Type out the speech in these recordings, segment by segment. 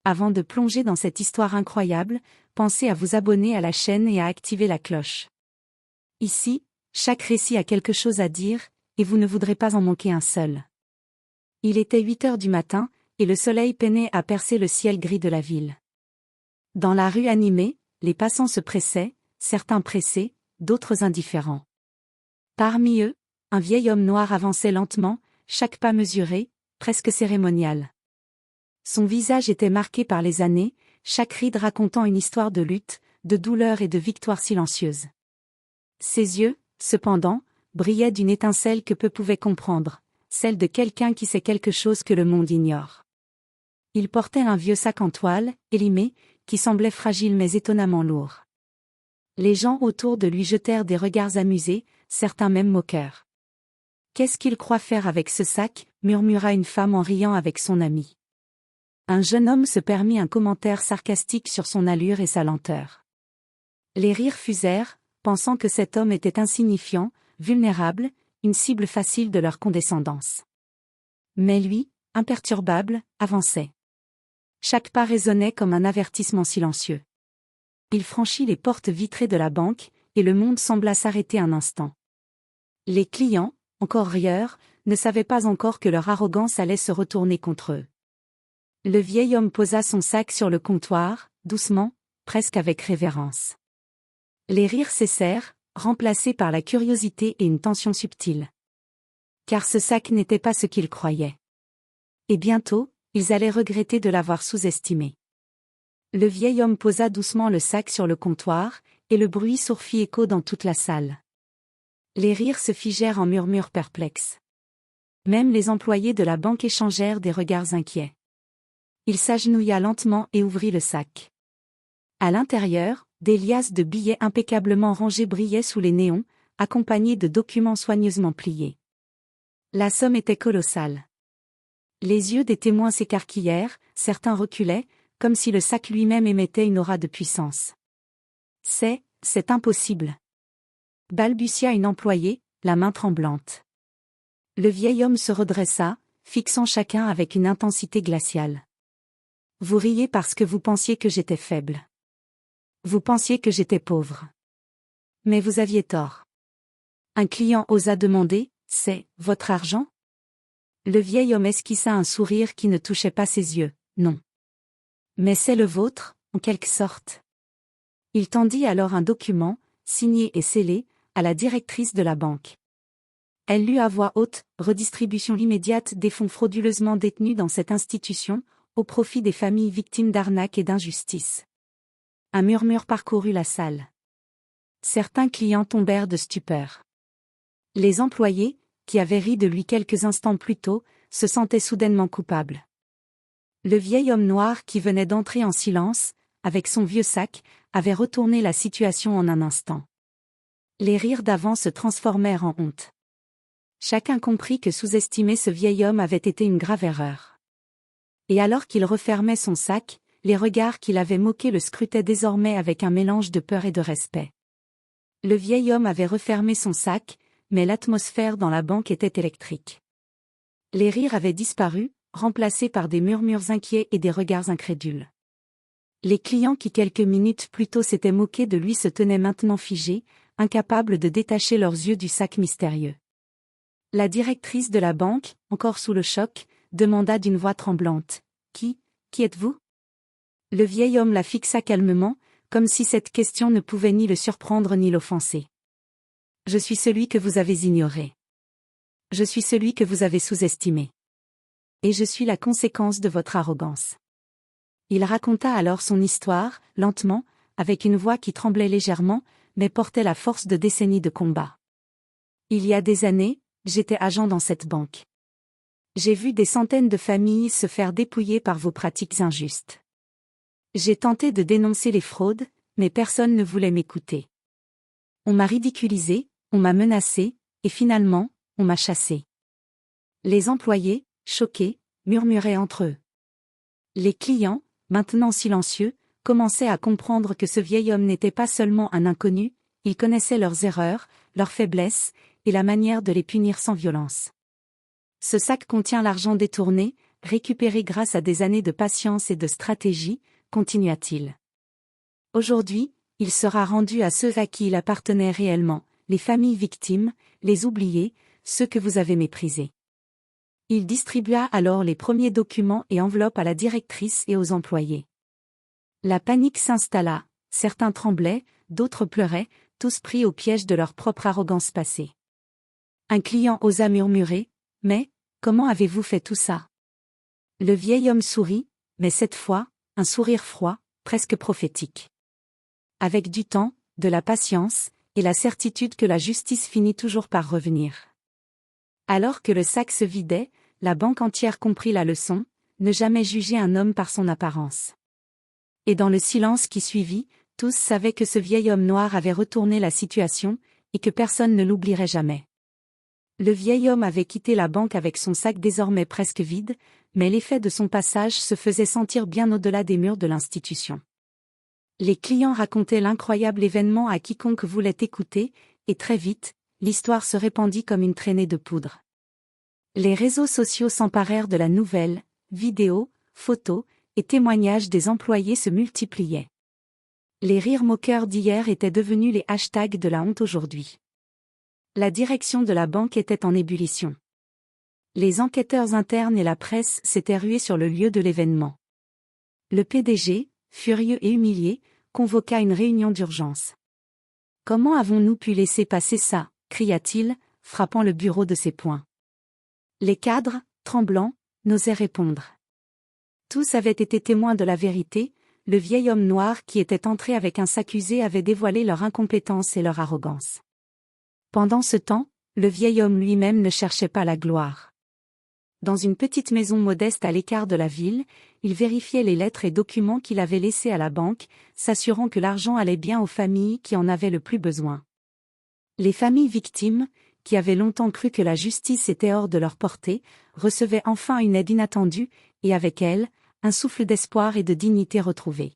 Avant de plonger dans cette histoire incroyable, pensez à vous abonner à la chaîne et à activer la cloche. Ici, chaque récit a quelque chose à dire, et vous ne voudrez pas en manquer un seul. Il était 8 heures du matin, et le soleil peinait à percer le ciel gris de la ville. Dans la rue animée, les passants se pressaient, certains pressés, d'autres indifférents. Parmi eux, un vieil homme noir avançait lentement, chaque pas mesuré, presque cérémonial. Son visage était marqué par les années, chaque ride racontant une histoire de lutte, de douleur et de victoire silencieuse. Ses yeux, cependant, brillaient d'une étincelle que peu pouvaient comprendre, celle de quelqu'un qui sait quelque chose que le monde ignore. Il portait un vieux sac en toile, élimé, qui semblait fragile mais étonnamment lourd. Les gens autour de lui jetèrent des regards amusés, certains même moqueurs. « Qu'est-ce qu'il croit faire avec ce sac ?» murmura une femme en riant avec son ami. Un jeune homme se permit un commentaire sarcastique sur son allure et sa lenteur. Les rires fusèrent, pensant que cet homme était insignifiant, vulnérable, une cible facile de leur condescendance. Mais lui, imperturbable, avançait. Chaque pas résonnait comme un avertissement silencieux. Il franchit les portes vitrées de la banque, et le monde sembla s'arrêter un instant. Les clients, encore rieurs, ne savaient pas encore que leur arrogance allait se retourner contre eux. Le vieil homme posa son sac sur le comptoir, doucement, presque avec révérence. Les rires cessèrent, remplacés par la curiosité et une tension subtile. Car ce sac n'était pas ce qu'ils croyaient. Et bientôt, ils allaient regretter de l'avoir sous-estimé. Le vieil homme posa doucement le sac sur le comptoir, et le bruit sourd fit écho dans toute la salle. Les rires se figèrent en murmures perplexes. Même les employés de la banque échangèrent des regards inquiets. Il s'agenouilla lentement et ouvrit le sac. À l'intérieur, des liasses de billets impeccablement rangés brillaient sous les néons, accompagnés de documents soigneusement pliés. La somme était colossale. Les yeux des témoins s'écarquillèrent, certains reculaient, comme si le sac lui-même émettait une aura de puissance. C'est impossible. Balbutia une employée, la main tremblante. Le vieil homme se redressa, fixant chacun avec une intensité glaciale. Vous riez parce que vous pensiez que j'étais faible. Vous pensiez que j'étais pauvre. Mais vous aviez tort. Un client osa demander, c'est votre argent? Le vieil homme esquissa un sourire qui ne touchait pas ses yeux, non. Mais c'est le vôtre, en quelque sorte. Il tendit alors un document, signé et scellé, à la directrice de la banque. Elle lut à voix haute, redistribution immédiate des fonds frauduleusement détenus dans cette institution, au profit des familles victimes d'arnaques et d'injustice. Un murmure parcourut la salle. Certains clients tombèrent de stupeur. Les employés, qui avaient ri de lui quelques instants plus tôt, se sentaient soudainement coupables. Le vieil homme noir qui venait d'entrer en silence, avec son vieux sac, avait retourné la situation en un instant. Les rires d'avant se transformèrent en honte. Chacun comprit que sous-estimer ce vieil homme avait été une grave erreur. Et alors qu'il refermait son sac, les regards qui l'avaient moqué le scrutaient désormais avec un mélange de peur et de respect. Le vieil homme avait refermé son sac, mais l'atmosphère dans la banque était électrique. Les rires avaient disparu, remplacés par des murmures inquiets et des regards incrédules. Les clients qui quelques minutes plus tôt s'étaient moqués de lui se tenaient maintenant figés, incapables de détacher leurs yeux du sac mystérieux. La directrice de la banque, encore sous le choc, demanda d'une voix tremblante, « Qui êtes-vous » Le vieil homme la fixa calmement, comme si cette question ne pouvait ni le surprendre ni l'offenser. « Je suis celui que vous avez ignoré. Je suis celui que vous avez sous-estimé. Et je suis la conséquence de votre arrogance. » Il raconta alors son histoire, lentement, avec une voix qui tremblait légèrement, mais portait la force de décennies de combat. Il y a des années, j'étais agent dans cette banque. J'ai vu des centaines de familles se faire dépouiller par vos pratiques injustes. J'ai tenté de dénoncer les fraudes, mais personne ne voulait m'écouter. On m'a ridiculisé, on m'a menacé, et finalement, on m'a chassé. Les employés, choqués, murmuraient entre eux. Les clients, maintenant silencieux, commençaient à comprendre que ce vieil homme n'était pas seulement un inconnu, il connaissait leurs erreurs, leurs faiblesses, et la manière de les punir sans violence. Ce sac contient l'argent détourné, récupérés grâce à des années de patience et de stratégie, continua-t-il. Aujourd'hui, il sera rendu à ceux à qui il appartenait réellement, les familles victimes, les oubliés, ceux que vous avez méprisés. Il distribua alors les premiers documents et enveloppes à la directrice et aux employés. La panique s'installa, certains tremblaient, d'autres pleuraient, tous pris au piège de leur propre arrogance passée. Un client osa murmurer, « Mais, comment avez-vous fait tout ça ?» Le vieil homme sourit, mais cette fois, un sourire froid, presque prophétique. Avec du temps, de la patience, et la certitude que la justice finit toujours par revenir. Alors que le sac se vidait, la banque entière comprit la leçon, ne jamais juger un homme par son apparence. Et dans le silence qui suivit, tous savaient que ce vieil homme noir avait retourné la situation, et que personne ne l'oublierait jamais. Le vieil homme avait quitté la banque avec son sac désormais presque vide, mais l'effet de son passage se faisait sentir bien au-delà des murs de l'institution. Les clients racontaient l'incroyable événement à quiconque voulait écouter, et très vite, l'histoire se répandit comme une traînée de poudre. Les réseaux sociaux s'emparèrent de la nouvelle, vidéos, photos, et témoignages des employés se multipliaient. Les rires moqueurs d'hier étaient devenus les hashtags de la honte aujourd'hui. La direction de la banque était en ébullition. Les enquêteurs internes et la presse s'étaient rués sur le lieu de l'événement. Le PDG, furieux et humilié, convoqua une réunion d'urgence. « Comment avons-nous pu laisser passer ça ?» cria-t-il, frappant le bureau de ses poings. Les cadres, tremblants, n'osaient répondre. Tous avaient été témoins de la vérité, le vieil homme noir qui était entré avec un s'accusé avait dévoilé leur incompétence et leur arrogance. Pendant ce temps, le vieil homme lui-même ne cherchait pas la gloire. Dans une petite maison modeste à l'écart de la ville, il vérifiait les lettres et documents qu'il avait laissés à la banque, s'assurant que l'argent allait bien aux familles qui en avaient le plus besoin. Les familles victimes, qui avaient longtemps cru que la justice était hors de leur portée, recevaient enfin une aide inattendue, et avec elle, un souffle d'espoir et de dignité retrouvée.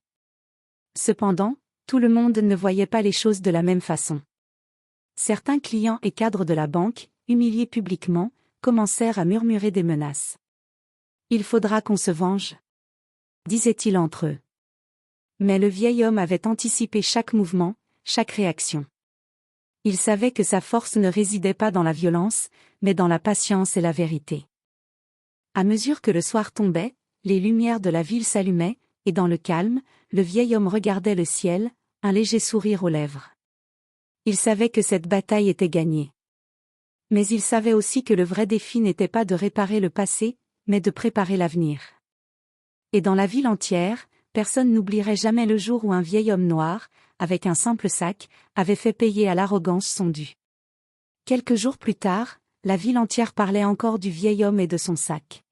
Cependant, tout le monde ne voyait pas les choses de la même façon. Certains clients et cadres de la banque, humiliés publiquement, commencèrent à murmurer des menaces. « Il faudra qu'on se venge », disaient-ils entre eux. Mais le vieil homme avait anticipé chaque mouvement, chaque réaction. Il savait que sa force ne résidait pas dans la violence, mais dans la patience et la vérité. À mesure que le soir tombait, les lumières de la ville s'allumaient, et dans le calme, le vieil homme regardait le ciel, un léger sourire aux lèvres. Il savait que cette bataille était gagnée. Mais il savait aussi que le vrai défi n'était pas de réparer le passé, mais de préparer l'avenir. Et dans la ville entière, personne n'oublierait jamais le jour où un vieil homme noir, avec un simple sac, avait fait payer à l'arrogance son dû. Quelques jours plus tard, la ville entière parlait encore du vieil homme et de son sac.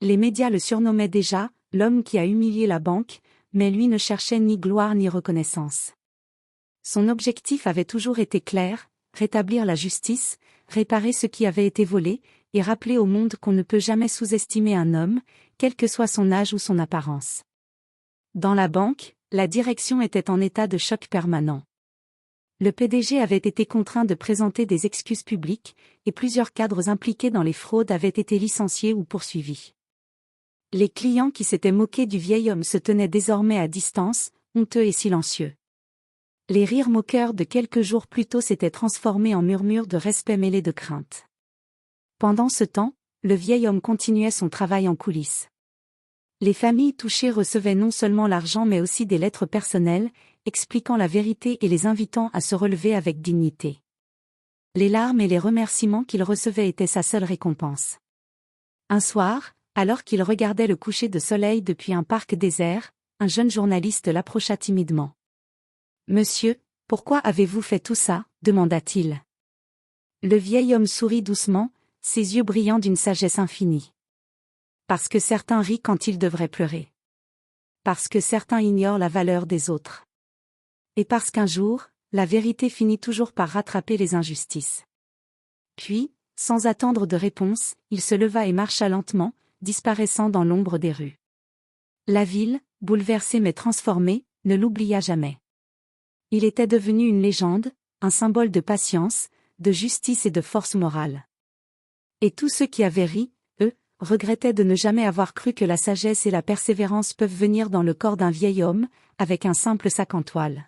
Les médias le surnommaient déjà « l'homme qui a humilié la banque », mais lui ne cherchait ni gloire ni reconnaissance. Son objectif avait toujours été clair, rétablir la justice, réparer ce qui avait été volé, et rappeler au monde qu'on ne peut jamais sous-estimer un homme, quel que soit son âge ou son apparence. Dans la banque, la direction était en état de choc permanent. Le PDG avait été contraint de présenter des excuses publiques, et plusieurs cadres impliqués dans les fraudes avaient été licenciés ou poursuivis. Les clients qui s'étaient moqués du vieil homme se tenaient désormais à distance, honteux et silencieux. Les rires moqueurs de quelques jours plus tôt s'étaient transformés en murmures de respect mêlés de crainte. Pendant ce temps, le vieil homme continuait son travail en coulisses. Les familles touchées recevaient non seulement l'argent mais aussi des lettres personnelles, expliquant la vérité et les invitant à se relever avec dignité. Les larmes et les remerciements qu'il recevait étaient sa seule récompense. Un soir, alors qu'il regardait le coucher de soleil depuis un parc désert, un jeune journaliste l'approcha timidement. « Monsieur, pourquoi avez-vous fait tout ça ?» demanda-t-il. Le vieil homme sourit doucement, ses yeux brillants d'une sagesse infinie. Parce que certains rient quand ils devraient pleurer. Parce que certains ignorent la valeur des autres. Et parce qu'un jour, la vérité finit toujours par rattraper les injustices. Puis, sans attendre de réponse, il se leva et marcha lentement, disparaissant dans l'ombre des rues. La ville, bouleversée mais transformée, ne l'oublia jamais. Il était devenu une légende, un symbole de patience, de justice et de force morale. Et tous ceux qui avaient ri, eux, regrettait de ne jamais avoir cru que la sagesse et la persévérance peuvent venir dans le corps d'un vieil homme, avec un simple sac en toile.